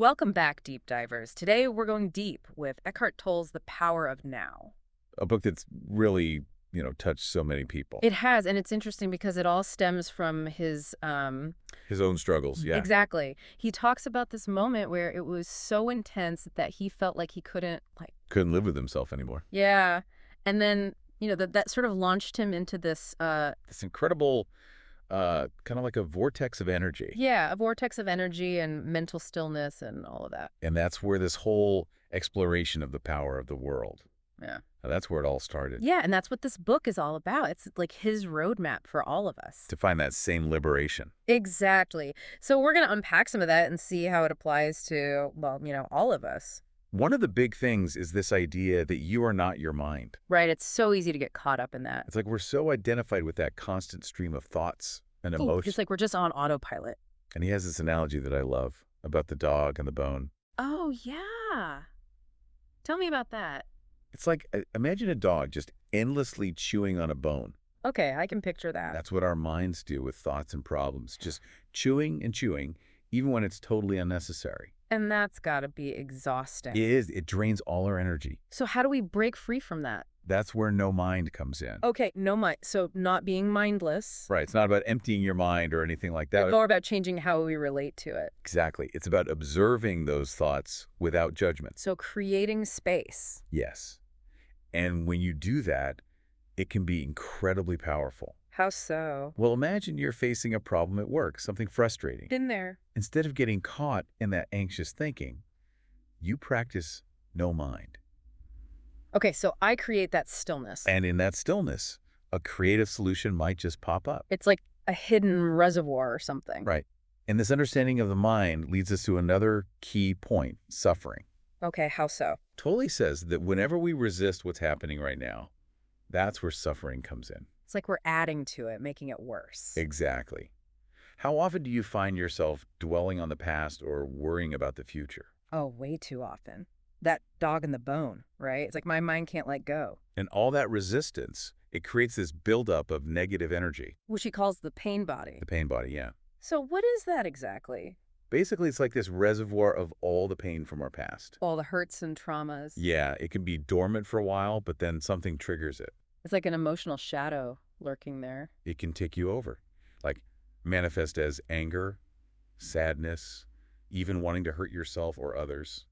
Welcome back, deep divers. Today we're going deep with Eckhart Tolle's The Power of Now. A book that's really, touched so many people. It has, and it's interesting because it all stems from his His own struggles, yeah. exactly. He talks about this moment where it was so intense that he felt like he couldn't Couldn't live with himself anymore. yeah. And then, that sort of launched him into this This incredible, kind of like a vortex of energy. yeah, a vortex of energy and mental stillness and all of that. And that's where this whole exploration of the power of the world, Yeah. that's where it all started. Yeah, and that's what this book is all about. It's like his roadmap for all of us. To find that same liberation. Exactly. So we're going to unpack some of that and see how it applies to, well, all of us. One of the big things is this idea that you are not your mind. Right. It's so easy to get caught up in that. It's like we're so identified with that constant stream of thoughts and Ooh, emotions. it's like we're just on autopilot. And he has this analogy that I love about the dog and the bone. Oh, yeah. Tell me about that. It's like, imagine a dog just endlessly chewing on a bone. Okay, I can picture that. That's what our minds do with thoughts and problems, just chewing and chewing, even when it's totally unnecessary. And that's got to be exhausting. It is. It drains all our energy. So how do we break free from that? That's where no mind comes in. Okay, no mind. So not being mindless. Right. It's not about emptying your mind or anything like that. It's more about changing how we relate to it. Exactly. It's about observing those thoughts without judgment. So creating space. Yes. And when you do that, it can be incredibly powerful. How so? Well, imagine you're facing a problem at work, something frustrating. Been there. Instead of getting caught in that anxious thinking, you practice no mind. Okay, so I create that stillness. And in that stillness, a creative solution might just pop up. It's like a hidden reservoir or something. Right. And this understanding of the mind leads us to another key point, suffering. Okay, how so? Tolle says that whenever we resist what's happening right now, that's where suffering comes in. It's like we're adding to it, making it worse. Exactly. How often do you find yourself dwelling on the past or worrying about the future? Oh, way too often. That dog in the bone, right? It's like my mind can't let go. And all that resistance, it creates this buildup of negative energy. Which he calls the pain body. The pain body, yeah. So what is that exactly? Basically, it's like this reservoir of all the pain from our past. All the hurts and traumas. Yeah, it can be dormant for a while, but then something triggers it. It's like an emotional shadow lurking there. It can tick you over, like manifest as anger, sadness, even wanting to hurt yourself or others.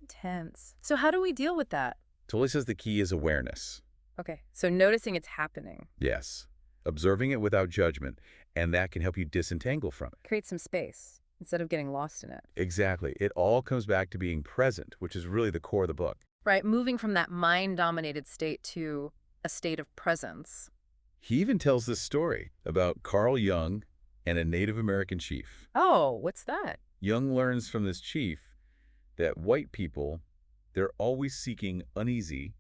Intense. So how do we deal with that? Tolle says the key is awareness. Okay, so noticing it's happening. Yes, observing it without judgment, and that can help you disentangle from it. Create some space instead of getting lost in it. Exactly. It all comes back to being present, which is really the core of the book. Right, moving from that mind-dominated state to a state of presence. He even tells this story about Carl Jung and a Native American chief. Oh, what's that? Jung learns from this chief that white people, they're always seeking uneasy,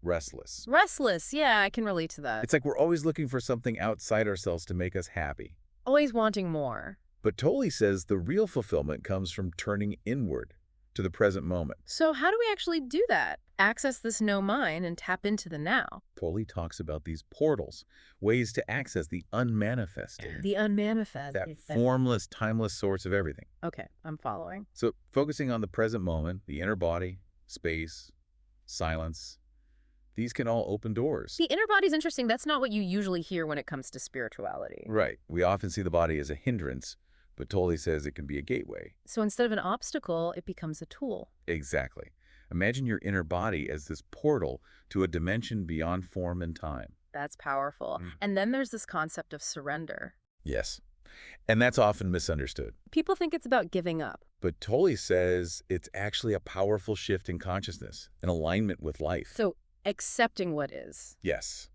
restless. Restless, yeah, I can relate to that. It's like we're always looking for something outside ourselves to make us happy. Always wanting more. But Tolle says the real fulfillment comes from turning inward to the present moment. So how do we actually do that? Access this no mind and tap into the now. Tolle talks about these portals, ways to access the unmanifested. The unmanifested. That formless, timeless source of everything. Okay, I'm following. So focusing on the present moment, the inner body, space, silence, these can all open doors. The inner body's interesting. That's not what you usually hear when it comes to spirituality. Right. We often see the body as a hindrance, but Tolle says it can be a gateway. So instead of an obstacle, it becomes a tool. Exactly. Imagine your inner body as this portal to a dimension beyond form and time. That's powerful. And then there's this concept of surrender. Yes. And that's often misunderstood. People think it's about giving up. But Tolle says it's actually a powerful shift in consciousness, an alignment with life. So accepting what is. Yes.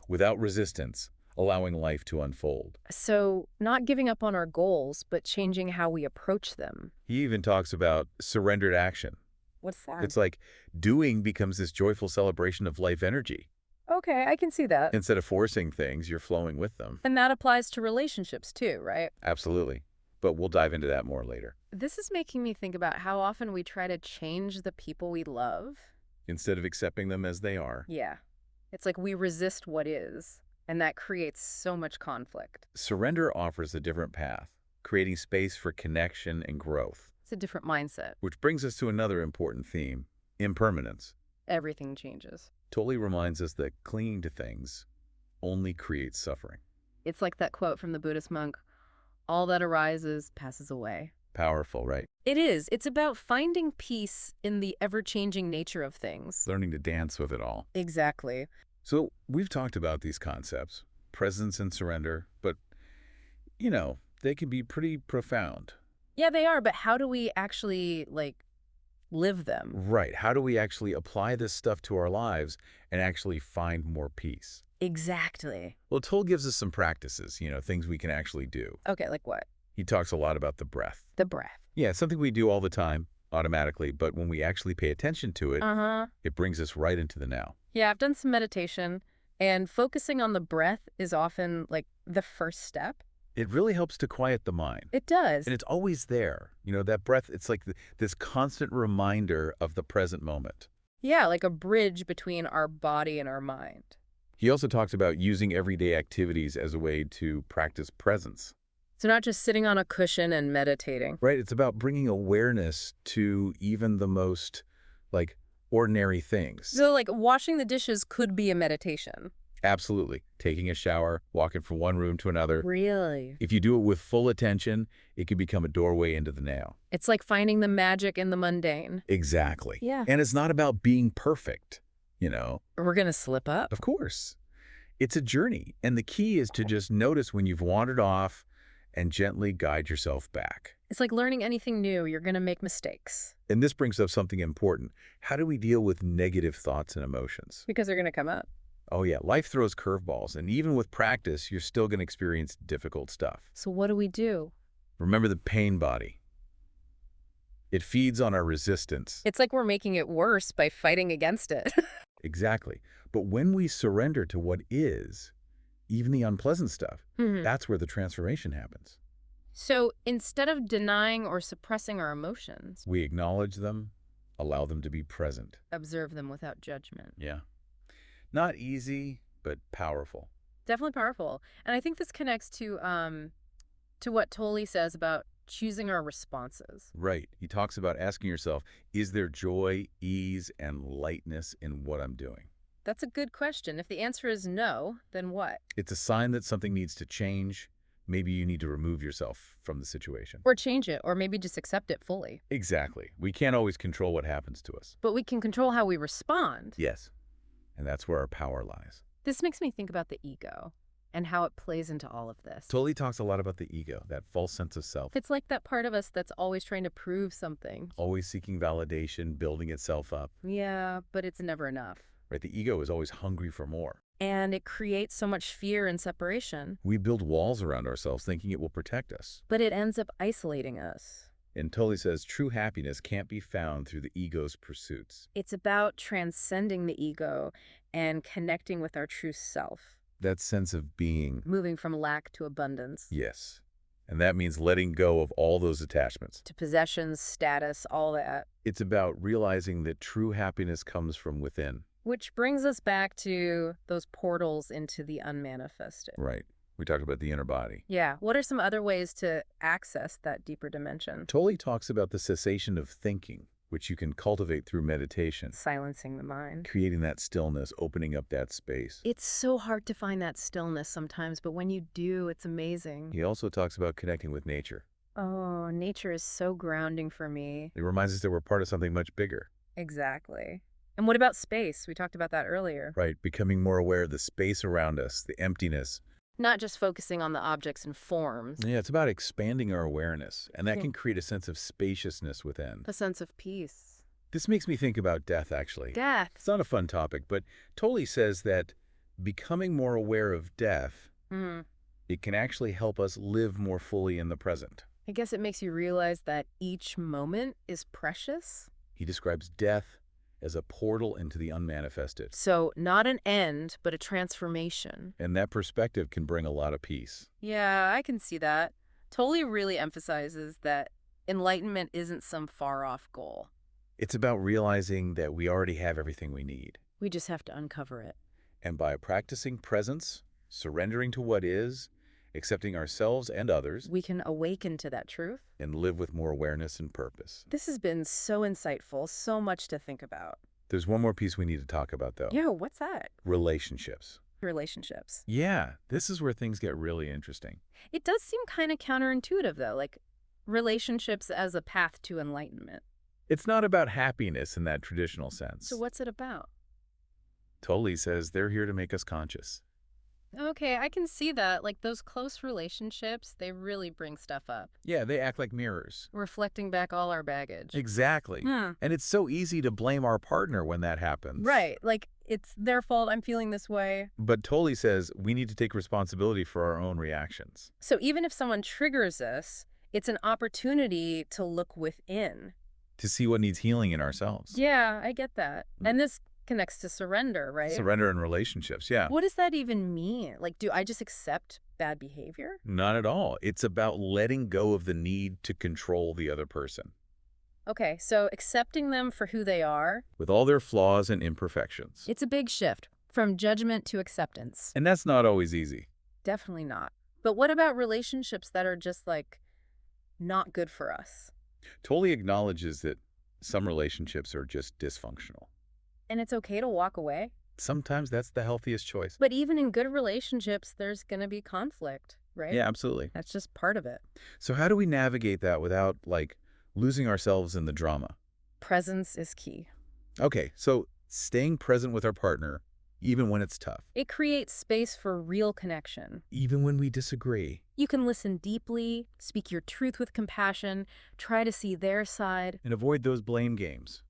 Without resistance, allowing life to unfold. So not giving up on our goals, but changing how we approach them. He even talks about surrendered action. What's that? It's like doing becomes this joyful celebration of life energy. Okay, I can see that. Instead of forcing things, you're flowing with them. And that applies to relationships too, right? Absolutely. But we'll dive into that more later. This is making me think about how often we try to change the people we love. Instead of accepting them as they are. Yeah. It's like we resist what is, and that creates so much conflict. Surrender offers a different path, creating space for connection and growth. It's a different mindset. Which brings us to another important theme, impermanence. Everything changes. Tolle reminds us that clinging to things only creates suffering. It's like that quote from the Buddhist monk, all that arises passes away. Powerful, right? It is. It's about finding peace in the ever-changing nature of things. Learning to dance with it all. Exactly. So we've talked about these concepts, presence and surrender, but, they can be pretty profound. Yeah, they are, but how do we actually, live them? Right. How do we actually apply this stuff to our lives and actually find more peace? Exactly. Well, Toll gives us some practices, things we can actually do. Okay, like what? He talks a lot about the breath. The breath. Yeah, something we do all the time, automatically, but when we actually pay attention to it, Uh-huh. it brings us right into the now. Yeah, I've done some meditation, and focusing on the breath is often, the first step. It really helps to quiet the mind. It does. And it's always there. That breath, it's like this constant reminder of the present moment. Yeah, like a bridge between our body and our mind. He also talks about using everyday activities as a way to practice presence. So not just sitting on a cushion and meditating. Right? It's about bringing awareness to even the most, ordinary things. So, washing the dishes could be a meditation. Absolutely. Taking a shower, walking from one room to another. Really? If you do it with full attention, it can become a doorway into the now. It's like finding the magic in the mundane. Exactly. Yeah. And it's not about being perfect, We're going to slip up. Of course. It's a journey. And the key is to just notice when you've wandered off and gently guide yourself back. It's like learning anything new. You're going to make mistakes. And this brings up something important. How do we deal with negative thoughts and emotions? Because they're going to come up. Oh yeah, life throws curveballs, and even with practice, you're still going to experience difficult stuff. So what do we do? Remember the pain body. It feeds on our resistance. It's like we're making it worse by fighting against it. Exactly. But when we surrender to what is, even the unpleasant stuff, that's where the transformation happens. So instead of denying or suppressing our emotions, We acknowledge them, allow them to be present. observe them without judgment. Yeah. Not easy, but powerful. Definitely powerful. And I think this connects to what Tolle says about choosing our responses. Right. He talks about asking yourself, is there joy, ease, and lightness in what I'm doing? That's a good question. If the answer is no, then what? It's a sign that something needs to change. Maybe you need to remove yourself from the situation. Or change it, or maybe just accept it fully. Exactly. We can't always control what happens to us. But we can control how we respond. Yes. And that's where our power lies. This makes me think about the ego and how it plays into all of this. Tolle talks a lot about the ego, that false sense of self. It's like that part of us that's always trying to prove something. Always seeking validation, building itself up. Yeah, but it's never enough. Right? The ego is always hungry for more. And it creates so much fear and separation. We build walls around ourselves thinking it will protect us. But it ends up isolating us. And Tolle says true happiness can't be found through the ego's pursuits. It's about transcending the ego and connecting with our true self. That sense of being. Moving from lack to abundance. Yes. And that means letting go of all those attachments. To possessions, status, all that. It's about realizing that true happiness comes from within. Which brings us back to those portals into the unmanifested. Right. We talked about the inner body. Yeah. What are some other ways to access that deeper dimension? Tolle talks about the cessation of thinking, which you can cultivate through meditation. Silencing the mind. Creating that stillness, opening up that space. It's so hard to find that stillness sometimes, but when you do, it's amazing. He also talks about connecting with nature. Oh, nature is so grounding for me. It reminds us that we're part of something much bigger. Exactly. And what about space? We talked about that earlier. Right. Becoming more aware of the space around us, the emptiness. Not just focusing on the objects and forms. Yeah, it's about expanding our awareness, and that can create a sense of spaciousness within. A sense of peace. This makes me think about death, actually. Death. It's not a fun topic, but Tolle says that becoming more aware of death, it can actually help us live more fully in the present. I guess it makes you realize that each moment is precious. He describes death as a portal into the unmanifested. So not an end, but a transformation. And that perspective can bring a lot of peace. Yeah, I can see that. Tolle really emphasizes that enlightenment isn't some far-off goal. It's about realizing that we already have everything we need. We just have to uncover it. And by practicing presence, surrendering to what is, accepting ourselves and others, we can awaken to that truth. and live with more awareness and purpose. This has been so insightful, so much to think about. There's one more piece we need to talk about, though. Yeah, what's that? Relationships. Relationships. Yeah, this is where things get really interesting. It does seem kind of counterintuitive, though, like relationships as a path to enlightenment. It's not about happiness in that traditional sense. So what's it about? Tolle says they're here to make us conscious. Okay, I can see that. Like those close relationships, they really bring stuff up, Yeah, they act like mirrors. reflecting back all our baggage. Exactly. Hmm. And it's so easy to blame our partner when that happens. Right, like it's their fault I'm feeling this way. But Tolle says we need to take responsibility for our own reactions. So even if someone triggers us, it's an opportunity to look within. To see what needs healing in ourselves. Yeah, I get that. And this connects to surrender, right? Surrender in relationships, yeah. What does that even mean? Like, do I just accept bad behavior? Not at all. It's about letting go of the need to control the other person, Okay, so accepting them for who they are, with all their flaws and imperfections. it's a big shift from judgment to acceptance. And that's not always easy. Definitely not. But what about relationships that are just like not good for us? Tolle acknowledges that some relationships are just dysfunctional. And it's okay to walk away? Sometimes that's the healthiest choice. But even in good relationships, there's going to be conflict, right? Yeah, absolutely. That's just part of it. So how do we navigate that without, like, losing ourselves in the drama? Presence is key. Okay, so staying present with our partner, even when it's tough, It creates space for real connection. even when we disagree, You can listen deeply, speak your truth with compassion, try to see their side. and avoid those blame games.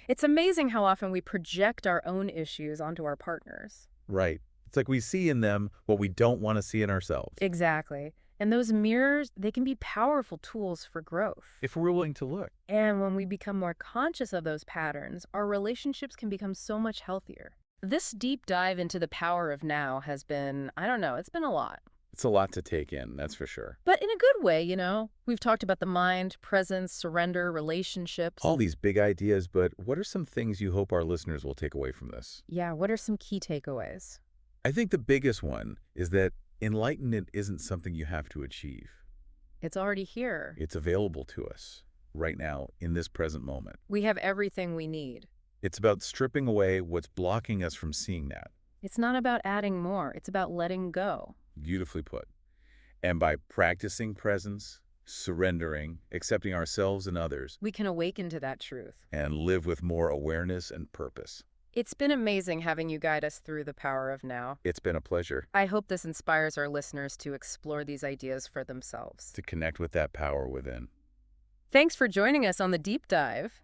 It's amazing how often we project our own issues onto our partners. Right. It's like we see in them what we don't want to see in ourselves. Exactly. And those mirrors, they can be powerful tools for growth. If we're willing to look. And when we become more conscious of those patterns, our relationships can become so much healthier. This deep dive into the power of now has been, I don't know, it's been a lot. It's a lot to take in, that's for sure. But in a good way, you know? We've talked about the mind, presence, surrender, relationships. All these big ideas, but what are some things you hope our listeners will take away from this? Yeah, what are some key takeaways? I think the biggest one is that enlightenment isn't something you have to achieve. It's already here. It's available to us right now in this present moment. We have everything we need. It's about stripping away what's blocking us from seeing that. It's not about adding more. It's about letting go. Beautifully put. And by practicing presence, surrendering, accepting ourselves and others, We can awaken to that truth. and live with more awareness and purpose. It's been amazing having you guide us through the power of now. It's been a pleasure I hope this inspires our listeners to explore these ideas for themselves. to connect with that power within. Thanks for joining us on the deep dive.